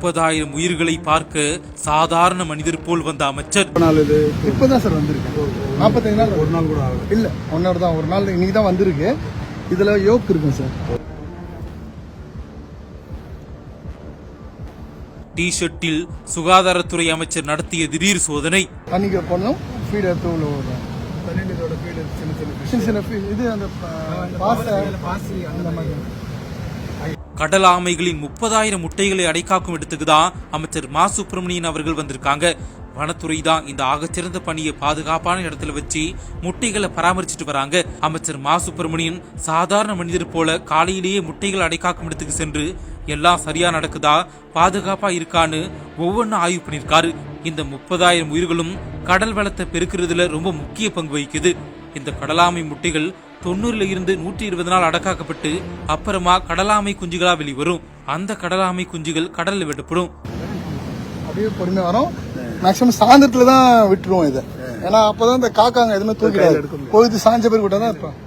30,000 உயிர்களை பார்க்க சாதாரண மனிதர் போல் வந்த அமைச்சர் இப்பதான் சார் வந்திருக்கு. 45 நாள் ஒரு நாள் கூட இல்ல, 1 hour தான். ஒரு நாள் இன்னைக்கு தான் வந்திருக்கு. இதுல யோக் இருக்கும் சார். டி ஷர்ட்டில் சுகாதாரத்துறை அமைச்சர் நடத்திய திடீர் சோதனை. தண்ணிக்கு போனோம், ஃபீட் எடுத்து உள்ள ஓடுறோம். சின்ன சின்ன இது அந்த பாசி அந்த மாதிரி. கடல் ஆமைகளின் 30,000 முட்டைகளை அடைக்காக்கும் இடத்துக்கு தான் அமைச்சர் மா சுப்பிரமணியன் அவர்கள் வந்திருக்காங்க. வனத்துறை தான் இந்த ஆகச்சிறந்த பணியை பாதுகாப்பான இடத்துல வச்சு முட்டைகளை பராமரிச்சுட்டு வராங்க. அமைச்சர் மா சுப்பிரமணியன் சாதாரண மனிதர் போல காலையிலேயே முட்டைகள் அடைக்காக்கும் இடத்துக்கு சென்று எல்லாம் சரியா நடக்குதா, பாதுகாப்பா இருக்கான்னு ஒவ்வொன்றும் ஆய்வு பண்ணியிருக்காரு. இந்த 30,000 உயிர்களும் கடல் வளத்தை பெருக்கிறதுல ரொம்ப முக்கிய பங்கு வகிக்குது. இந்த கடலாமை முட்டைகள் 90 இருந்து 120 நாள் அடக்காக்கப்பட்டு அப்புறமா கடலாமை குஞ்சுகளா வெளிவரும். அந்த கடலாமை குஞ்சுகள் கடல்ல விடப்படும். அப்படியே பொறுமையா வரும். மேக்சிமம் சாயந்தரத்துல தான் விட்டுருவோம் இதை. ஏன்னா அப்பதான் இந்த காக்காங்க எதுவுமே தூக்கி பொழுது சாஞ்ச பேர் விட்டா தான் இருப்பேன்.